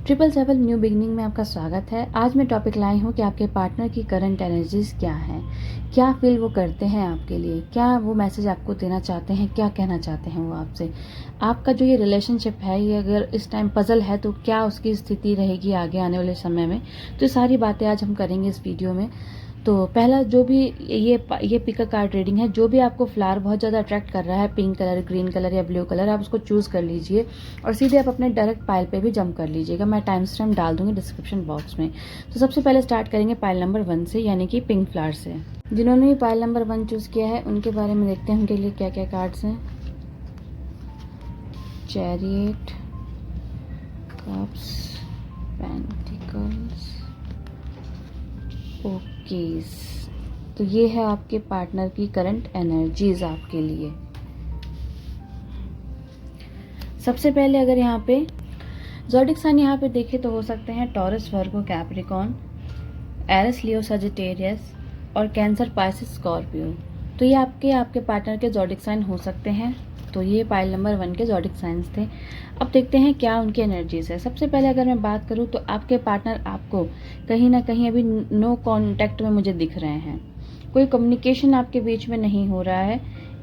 777 new beginning में आपका स्वागत है। आज मैं टॉपिक लाई हूँ कि आपके पार्टनर की करंट एनर्जीज क्या हैं, क्या फील वो करते हैं आपके लिए, क्या वो मैसेज आपको देना चाहते हैं, क्या कहना चाहते हैं वो आपसे। आपका जो ये रिलेशनशिप है, ये अगर इस टाइम पजल है तो क्या उसकी स्थिति रहेगी आगे आने वाले समय में। तो ये सारी बातें आज हम करेंगे इस वीडियो में। तो पहला जो भी ये पिक कार्ड रीडिंग है, जो भी आपको फ्लावर बहुत ज़्यादा अट्रैक्ट कर रहा है, पिंक कलर, ग्रीन कलर या ब्लू कलर, आप उसको चूज़ कर लीजिए और सीधे आप अपने डायरेक्ट पाइल पे भी जंप कर लीजिएगा। मैं टाइम स्टैम्प डाल दूंगी डिस्क्रिप्शन बॉक्स में। तो सबसे पहले स्टार्ट करेंगे पाइल नंबर 1 से, यानी कि पिंक फ्लावर से। जिन्होंने भी पाइल नंबर 1 चूज़ किया है उनके बारे में देखते हैं उनके लिए क्या क्या कार्ड्स हैं। Chariot, cups, pentacles, okays. तो ये है आपके पार्टनर की करंट एनर्जीज आपके लिए। सबसे पहले अगर यहाँ पे ज़ोडिक साइन यहाँ पे देखें तो हो सकते हैं टॉरस, वर्गो, कैप्रिकॉर्न, एरिस, लियो, सजिटेरियस और कैंसर, पाइसिस, स्कॉर्पियो। तो ये आपके पार्टनर के ज़ोडिक साइन हो सकते हैं। तो ये पाइल नंबर 1 के ज़ोडिक साइंस थे। अब देखते हैं क्या उनकी एनर्जीज है। सबसे पहले अगर मैं बात करूँ तो आपके पार्टनर आपको कहीं ना कहीं अभी नो कॉन्टैक्ट में मुझे दिख रहे हैं। कोई कम्युनिकेशन आपके बीच में नहीं हो रहा है।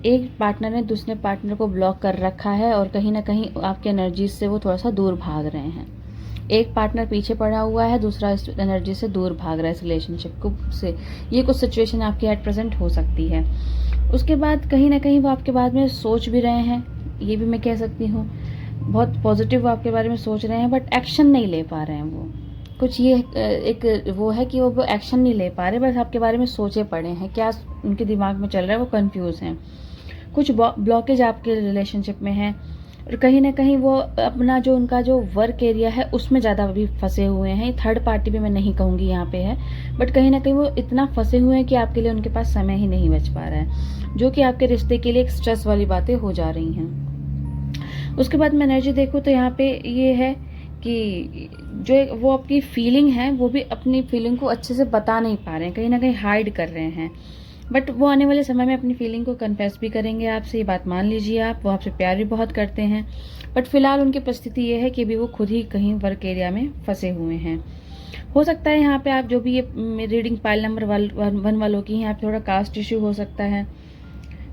एक पार्टनर ने दूसरे पार्टनर को ब्लॉक कर रखा है और कहीं ना कहीं आपके एनर्जीज से वो थोड़ा सा दूर भाग रहे हैं। एक पार्टनर पीछे पड़ा हुआ है, दूसरा इस एनर्जी से दूर भाग रहा है, इस रिलेशनशिप को से। ये कुछ सिचुएशन आपकी एट प्रेजेंट हो सकती है। उसके बाद कहीं ना कहीं वो आपके बारे में सोच भी रहे हैं, ये भी मैं कह सकती हूँ। बहुत पॉजिटिव वो आपके बारे में सोच रहे हैं, बट एक्शन नहीं ले पा रहे हैं वो। कुछ ये एक वो है कि वो एक्शन नहीं ले पा रहे, बस आपके बारे में सोचे पड़े हैं। क्या उनके दिमाग में चल रहा है वो कंफ्यूज हैं। कुछ ब्लॉकेज आपके रिलेशनशिप में है और कहीं ना कहीं वो अपना जो उनका जो वर्क एरिया है उसमें ज़्यादा अभी फंसे हुए हैं। थर्ड पार्टी भी मैं नहीं कहूँगी यहाँ पे है, बट कहीं ना कहीं वो इतना फंसे हुए हैं कि आपके लिए उनके पास समय ही नहीं बच पा रहा है, जो कि आपके रिश्ते के लिए एक स्ट्रेस वाली बातें हो जा रही हैं। उसके बाद मैं एनर्जी देखूँ तो यहाँ पे ये है कि जो वो आपकी फीलिंग है वो भी अपनी फीलिंग को अच्छे से बता नहीं पा रहे हैं, कहीं ना कहीं हाइड कर रहे हैं। बट वो आने वाले समय में अपनी फीलिंग को कन्फेस भी करेंगे आपसे, ये बात मान लीजिए आप। वो आपसे प्यार भी बहुत करते हैं, बट फिलहाल उनकी परिस्थिति ये है कि अभी वो खुद ही कहीं वर्क एरिया में फंसे हुए हैं। हो सकता है यहाँ पे आप जो भी ये रीडिंग पाइल नंबर 1 वालों की, यहाँ पे थोड़ा कास्ट इश्यू हो सकता है,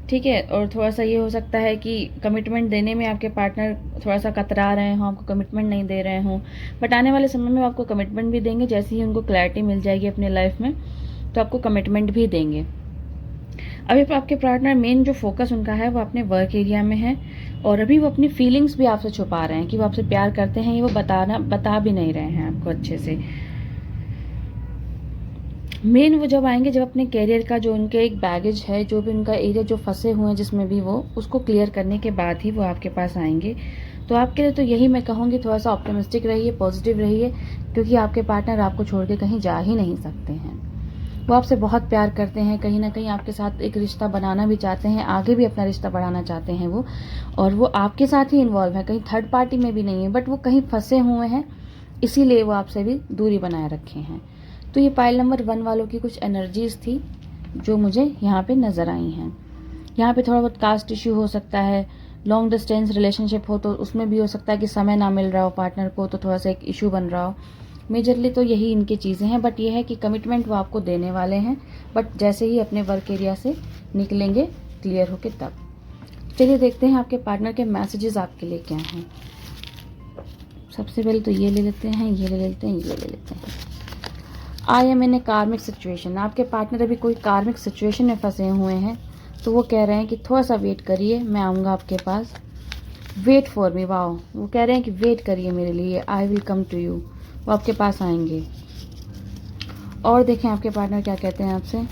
ठीक है। और थोड़ा सा ये हो सकता है कि कमिटमेंट देने में आपके पार्टनर थोड़ा सा कतरा रहे हों, आपको कमिटमेंट नहीं दे रहे हों। बट आने वाले समय में आपको कमिटमेंट भी देंगे, जैसे ही उनको क्लैरिटी मिल जाएगी अपने लाइफ में तो आपको कमिटमेंट भी देंगे। अभी आपके पार्टनर मेन जो फोकस उनका है वो अपने वर्क एरिया में है और अभी वो अपनी फीलिंग्स भी आपसे छुपा रहे हैं कि वो आपसे प्यार करते हैं, ये वो बता भी नहीं रहे हैं आपको अच्छे से। मेन वो जब आएंगे जब अपने कैरियर का जो उनके एक बैगेज है, जो भी उनका एरिया जो फंसे हुए हैं जिसमें भी वो उसको क्लियर करने के बाद ही वो आपके पास आएंगे। तो आपके लिए तो यही मैं कहूँगी, थोड़ा सा ऑप्टिमिस्टिक रहिए, पॉजिटिव रहिए, क्योंकि आपके पार्टनर आपको छोड़ के कहीं जा ही नहीं सकते हैं। वो आपसे बहुत प्यार करते हैं, कहीं ना कहीं आपके साथ एक रिश्ता बनाना भी चाहते हैं, आगे भी अपना रिश्ता बढ़ाना चाहते हैं वो। और वो आपके साथ ही इन्वॉल्व है, कहीं थर्ड पार्टी में भी नहीं है, बट वो कहीं फंसे हुए हैं, इसीलिए वो आपसे भी दूरी बनाए रखे हैं। तो ये पाइल नंबर 1 वालों की कुछ एनर्जीज थी जो मुझे यहाँ पे नज़र आई हैं। यहाँ पे थोड़ा बहुत कास्ट इश्यू हो सकता है, लॉन्ग डिस्टेंस रिलेशनशिप हो तो उसमें भी हो सकता है कि समय ना मिल रहा हो पार्टनर को, तो थोड़ा सा एक इशू बन रहा हो। मेजरली तो यही इनकी चीज़ें हैं, बट ये है कि कमिटमेंट वो आपको देने वाले हैं, बट जैसे ही अपने वर्क एरिया से निकलेंगे क्लियर होके तब। चलिए देखते हैं आपके पार्टनर के मैसेजेस आपके लिए क्या हैं। सबसे पहले तो ये ले लेते हैं, ये ले लेते हैं, ये ले लेते हैं। आई एम इन ए कार्मिक सिचुएशन। आपके पार्टनर अभी कोई कार्मिक सिचुएशन में फंसे हुए हैं, तो वो कह रहे हैं कि थोड़ा सा वेट करिए, मैं आऊँगा आपके पास। Wait for me, wow. वो कह रहे हैं कि वेट करिए मेरे लिए, I will come to you. वो आपके पास आएंगे। और देखें आपके पार्टनर क्या कहते हैं आपसे।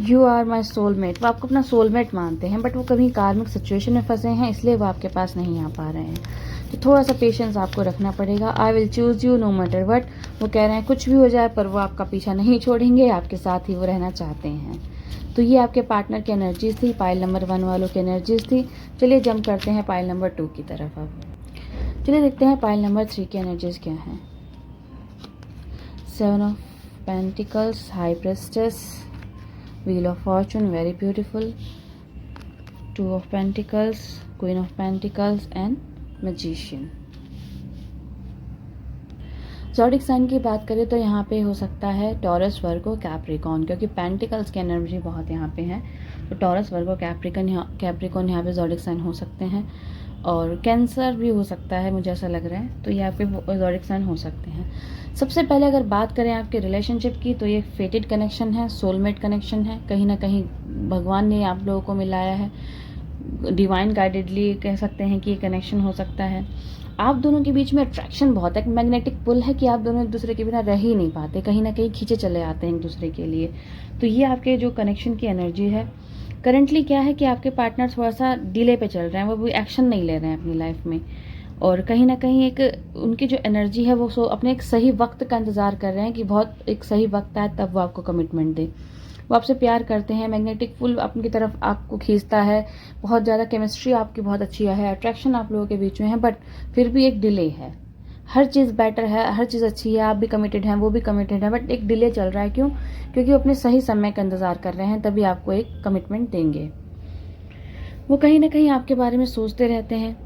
You are my soulmate. वो आपको अपना सोलमेट मानते हैं, बट वो कभी कार्मिक सिचुएशन में फंसे हैं, इसलिए वो आपके पास नहीं आ पा रहे हैं। तो थोड़ा सा पेशेंस आपको रखना पड़ेगा। I will choose you know matter what. वो कह रहे हैं कुछ भी हो जाए पर वो आपका पीछा नहीं छोड़ेंगे, आपके साथ ही वो रहना चाहते हैं। तो ये आपके पार्टनर की एनर्जीज थी, पाइल नंबर 1 वालों की एनर्जीज थी। चलिए जंप करते हैं पाइल नंबर 2 की तरफ। अब चलिए देखते हैं पाइल नंबर 3 की एनर्जीज क्या हैं। 7 of pentacles, high priestess, wheel of fortune, very beautiful, 2 of pentacles, queen of pentacles and magician. Zodiac sign की बात करें तो यहाँ पे हो सकता है टॉरस, वर्गो, कैप्रिकॉर्न, क्योंकि पेंटिकल्स की एनर्जी बहुत यहाँ पे है। तो टॉरस, वर्गो, कैप्रिकॉर्न यहाँ पे ज़ोडिक साइन हो सकते हैं। और कैंसर भी हो सकता है, मुझे ऐसा लग रहा है। तो यहाँ पे ज़ोडिक साइन हो सकते हैं। सबसे पहले अगर बात करें आपके रिलेशनशिप की, तो ये फेटेड कनेक्शन है, सोलमेट कनेक्शन है। कहीं ना कहीं भगवान ने आप लोगों को मिलाया है, डिवाइन गाइडेडली कह सकते हैं कि ये कनेक्शन हो सकता है। आप दोनों के बीच में अट्रैक्शन बहुत है, मैग्नेटिक पुल है कि आप दोनों एक दूसरे के बिना रह ही नहीं पाते, कहीं ना कहीं खींचे चले आते हैं एक दूसरे के लिए। तो ये आपके जो कनेक्शन की एनर्जी है। करंटली क्या है कि आपके पार्टनर थोड़ा सा डिले पे चल रहे हैं, वो भी एक्शन नहीं ले रहे हैं अपनी लाइफ में, और कहीं ना कहीं एक उनकी जो एनर्जी है वो अपने एक सही वक्त का इंतज़ार कर रहे हैं कि बहुत एक सही वक्त आए तब वो आपको कमिटमेंट दे। वो आपसे प्यार करते हैं, मैग्नेटिक पुल अपनी तरफ आपको खींचता है, बहुत ज़्यादा केमिस्ट्री आपकी बहुत अच्छी है, अट्रैक्शन आप लोगों के बीच में है, बट फिर भी एक डिले है। हर चीज़ बेटर है, हर चीज़ अच्छी है, आप भी कमिटेड हैं, वो भी कमिटेड है, बट एक डिले चल रहा है। क्यों? क्योंकि वो अपने सही समय का इंतज़ार कर रहे हैं, तभी आपको एक कमिटमेंट देंगे। वो कहीं ना कहीं आपके बारे में सोचते रहते हैं,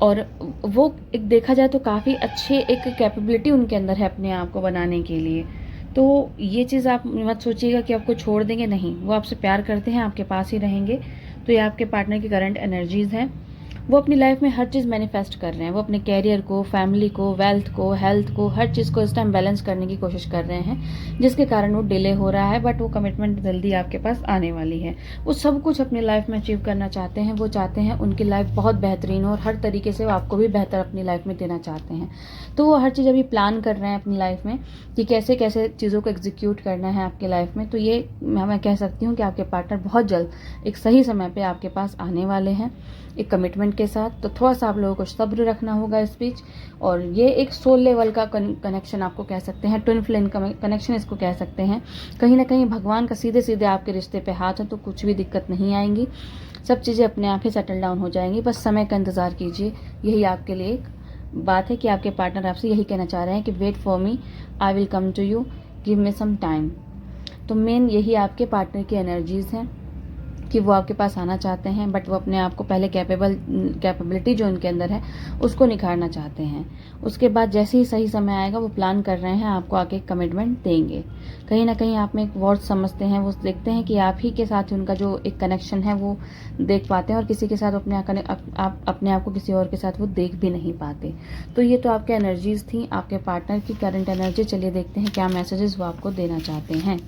और वो एक देखा जाए तो काफ़ी अच्छे एक कैपेबिलिटी उनके अंदर है अपने आप को बनाने के लिए। तो ये चीज़ आप मत सोचिएगा कि आपको छोड़ देंगे, नहीं, वो आपसे प्यार करते हैं, आपके पास ही रहेंगे। तो ये आपके पार्टनर की करंट एनर्जीज़ हैं। वो अपनी लाइफ में हर चीज़ मैनिफेस्ट कर रहे हैं, वो अपने कैरियर को, फैमिली को, वेल्थ को, हेल्थ को, हर चीज़ को इस टाइम बैलेंस करने की कोशिश कर रहे हैं, जिसके कारण वो डिले हो रहा है, बट वो कमिटमेंट जल्दी आपके पास आने वाली है। वो सब कुछ अपनी लाइफ में अचीव करना चाहते हैं, वो चाहते हैं उनकी लाइफ बहुत बेहतरीन हो, और हर तरीके से वो आपको भी बेहतर अपनी लाइफ में देना चाहते हैं। तो वो हर चीज़ अभी प्लान कर रहे हैं अपनी लाइफ में कि कैसे कैसे चीज़ों को एग्जीक्यूट करना है आपकी लाइफ में। तो ये मैं कह सकती हूँ कि आपके पार्टनर बहुत जल्द एक सही समय पे आपके पास आने वाले हैं, एक कमिटमेंट के साथ। तो थोड़ा सा आप लोगों को सब्र रखना होगा इस बीच। और ये एक सोल लेवल का कनेक्शन आपको कह सकते हैं, ट्विन फ्लेम कनेक्शन इसको कह सकते हैं। कहीं ना कहीं भगवान का सीधे सीधे आपके रिश्ते पे हाथ है, तो कुछ भी दिक्कत नहीं आएंगी, सब चीज़ें अपने आप ही सेटल डाउन हो जाएंगी। बस समय का इंतज़ार कीजिए, यही आपके लिए एक बात है कि आपके पार्टनर आपसे यही कहना चाह रहे हैं कि wait for me, I will come to you, give me some time. तो मेन यही आपके पार्टनर की एनर्जीज़ हैं कि वो आपके पास आना चाहते हैं, बट वो अपने आप को पहले कैपेबिलिटी जो उनके अंदर है उसको निखारना चाहते हैं। उसके बाद जैसे ही सही समय आएगा वो प्लान कर रहे हैं आपको आके कमिटमेंट देंगे। कहीं ना कहीं आप में एक वर्ड समझते हैं, वो देखते हैं कि आप ही के साथ उनका जो एक कनेक्शन है वो देख पाते हैं, और किसी के साथ अपने आप को किसी और के साथ वो देख भी नहीं पाते। तो ये तो आपके एनर्जीज थी, आपके पार्टनर की करंट एनर्जी। चलिए देखते हैं क्या मैसेजेस वो आपको देना चाहते हैं।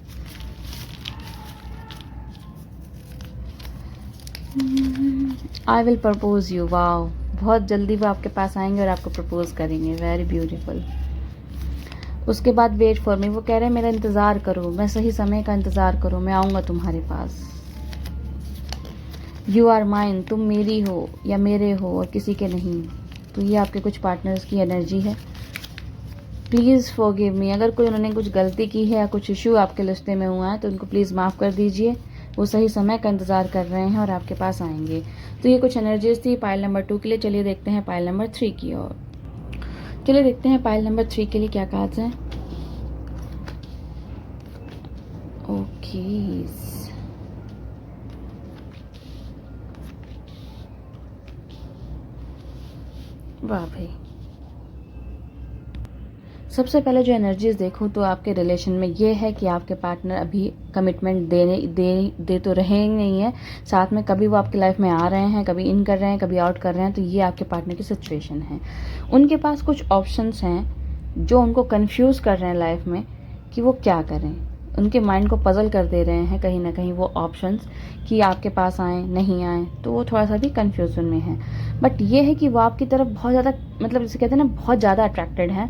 I will propose you. Wow, बहुत जल्दी वो आपके पास आएंगे और आपको प्रपोज करेंगे। Very beautiful. उसके बाद वेट फॉर मी, वो कह रहे हैं मेरा इंतज़ार करो, मैं सही समय का इंतज़ार करो, मैं आऊँगा तुम्हारे पास। यू आर माइन, तुम मेरी हो या मेरे हो और किसी के नहीं। तो ये आपके कुछ पार्टनर्स की एनर्जी है। प्लीज़ फॉरगिव मी, अगर कोई उन्होंने कुछ गलती की है या कुछ इशू आपके रिश्ते में हुआ है तो उनको प्लीज़ माफ़ कर दीजिए। वो सही समय का इंतज़ार कर रहे हैं और आपके पास आएंगे। तो ये कुछ एनर्जीज थी पाइल नंबर 2 के लिए। चलिए देखते हैं पाइल नंबर 3 की ओर। चलिए देखते हैं पाइल नंबर 3 के लिए क्या कार्ड्स हैं। ओके, वाह भाई। सबसे पहले जो एनर्जीज देखूं तो आपके रिलेशन में ये है कि आपके पार्टनर अभी कमिटमेंट दे तो रहे ही नहीं है, साथ में कभी वो आपकी लाइफ में आ रहे हैं, कभी इन कर रहे हैं, कभी आउट कर रहे हैं। तो ये आपके पार्टनर की सिचुएशन है। उनके पास कुछ ऑप्शंस हैं जो उनको कंफ्यूज कर रहे हैं लाइफ में कि वो क्या करें। उनके माइंड को पजल कर दे रहे हैं कहीं ना कहीं वो ऑप्शंस, कि आपके पास आए नहीं आए। तो वो थोड़ा सा भी कन्फ्यूजन में है। बट ये है कि वो आपकी तरफ बहुत ज़्यादा, मतलब जिसे कहते हैं ना, बहुत ज़्यादा अट्रैक्टेड हैं।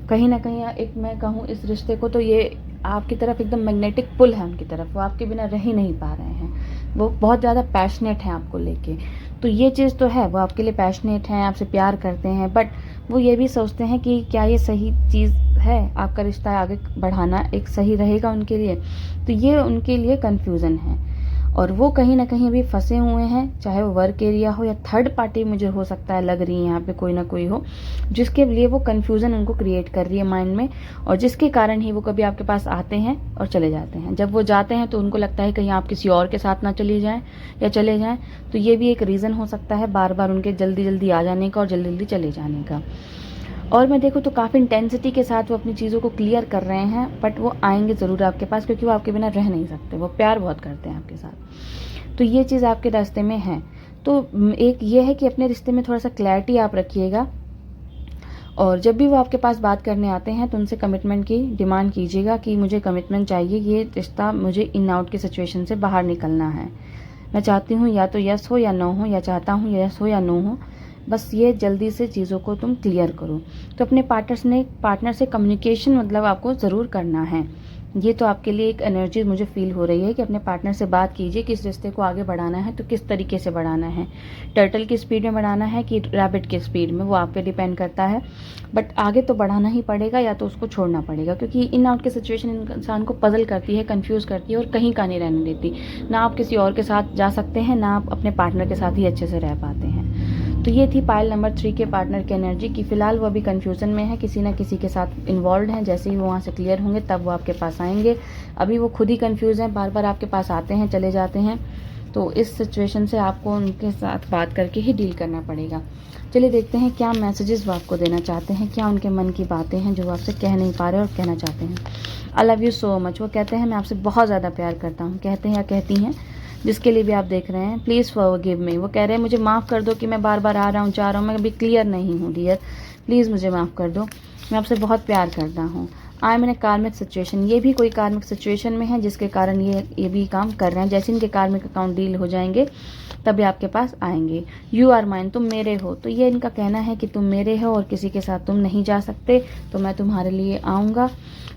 कहीं ना कहीं एक मैं कहूँ इस रिश्ते को, तो ये आपकी तरफ एकदम मैग्नेटिक पुल है उनकी तरफ, वो आपके बिना रह ही नहीं पा रहे हैं। वो बहुत ज़्यादा पैशनेट हैं आपको लेके। तो ये चीज़ तो है, वो आपके लिए पैशनेट हैं, आपसे प्यार करते हैं, बट वो ये भी सोचते हैं कि क्या ये सही चीज़ है, आपका रिश्ता आगे बढ़ाना एक सही रहेगा उनके लिए। तो ये उनके लिए कन्फ्यूज़न है, और वो कहीं ना कहीं अभी फंसे हुए हैं, चाहे वो वर्क एरिया हो या थर्ड पार्टी, मुझे हो सकता है लग रही है यहाँ पे कोई ना कोई हो, जिसके लिए वो कन्फ्यूज़न उनको क्रिएट कर रही है माइंड में, और जिसके कारण ही वो कभी आपके पास आते हैं और चले जाते हैं। जब वो जाते हैं तो उनको लगता है कहीं आप किसी और के साथ ना चली जाएं या चले जाएं। तो ये भी एक रीज़न हो सकता है बार बार उनके जल्दी जल्दी आ जाने का और जल्दी जल्दी चले जाने का। और मैं देखूँ तो काफ़ी इंटेंसिटी के साथ वो अपनी चीज़ों को क्लियर कर रहे हैं, बट वो आएंगे ज़रूर आपके पास, क्योंकि वो आपके बिना रह नहीं सकते, वो प्यार बहुत करते हैं आपके साथ। तो ये चीज़ आपके रास्ते में है। तो एक ये है कि अपने रिश्ते में थोड़ा सा क्लैरिटी आप रखिएगा, और जब भी वो आपके पास बात करने आते हैं तो उनसे कमिटमेंट की डिमांड कीजिएगा कि मुझे कमिटमेंट चाहिए, ये रिश्ता, मुझे इन आउट की सिचुएशन से बाहर निकलना है। मैं चाहती हूँ या तो यस हो या नो हो, या चाहता हूँ यस हो या नो हो, बस ये जल्दी से चीज़ों को तुम क्लियर करो। तो अपने पार्टनर से कम्युनिकेशन मतलब आपको ज़रूर करना है। ये तो आपके लिए एक एनर्जी मुझे फील हो रही है कि अपने पार्टनर से बात कीजिए कि इस रिश्ते को आगे बढ़ाना है तो किस तरीके से बढ़ाना है। टर्टल की स्पीड में बढ़ाना है कि रैबिट की स्पीड में, वो आप पे डिपेंड करता है, बट आगे तो बढ़ाना ही पड़ेगा या तो उसको छोड़ना पड़ेगा, क्योंकि इन आउट की सिचुएशन इंसान को पजल करती है, कंफ्यूज करती है और कहीं का नहीं रहने देती। ना आप किसी और के साथ जा सकते हैं, ना आप अपने पार्टनर के साथ ही अच्छे से रह पाते हैं। तो ये थी पाइल नंबर 3 के पार्टनर की एनर्जी कि फिलहाल वो अभी कन्फ्यूज़न में है, किसी ना किसी के साथ इन्वॉल्व हैं। जैसे ही वो वहाँ से क्लियर होंगे तब वो आपके पास आएंगे। अभी वो खुद ही कन्फ्यूज़ हैं, बार बार आपके पास आते हैं, चले जाते हैं। तो इस सिचुएशन से आपको उनके साथ बात करके ही डील करना पड़ेगा। चलिए देखते हैं क्या मैसेजेस वो आपको देना चाहते हैं, क्या उनके मन की बातें हैं जो वो आपसे कह नहीं पा रहे और कहना चाहते हैं। I love you so much, वो कहते हैं मैं आपसे बहुत ज़्यादा प्यार करता हूँ, कहते हैं या कहती हैं, जिसके लिए भी आप देख रहे हैं। प्लीज़ फॉरगिव मी, वो कह रहे हैं मुझे माफ़ कर दो कि मैं बार बार आ रहा हूँ, जा रहा हूँ, मैं अभी क्लियर नहीं हूँ डियर, प्लीज़ मुझे माफ़ कर दो, मैं आपसे बहुत प्यार करता हूँ। आई एम इन ए कार्मिक सिचुएशन, ये भी कोई कार्मिक सिचुएशन में है जिसके कारण ये भी काम कर रहे हैं। जैसे इनके कार्मिक अकाउंट डील हो जाएंगे तभी आपके पास आएंगे। यू आर माइन, तुम मेरे हो, तो ये इनका कहना है कि तुम मेरे हो और किसी के साथ तुम नहीं जा सकते, तो मैं तुम्हारे लिए आऊँगा।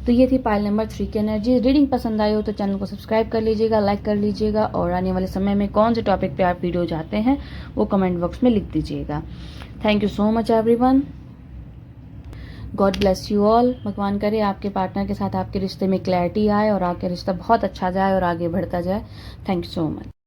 तो ये थी पाइल नंबर 3 की एनर्जी। रीडिंग पसंद आई हो तो चैनल को सब्सक्राइब कर लीजिएगा, लाइक कर लीजिएगा, और आने वाले समय में कौन से टॉपिक पे आप वीडियो चाहते हैं वो कमेंट बॉक्स में लिख दीजिएगा। Thank you so much everyone, God bless you all. भगवान करे आपके पार्टनर के साथ आपके रिश्ते में क्लैरिटी आए और आपका रिश्ता बहुत अच्छा जाए और आगे बढ़ता जाए। Thank you so much.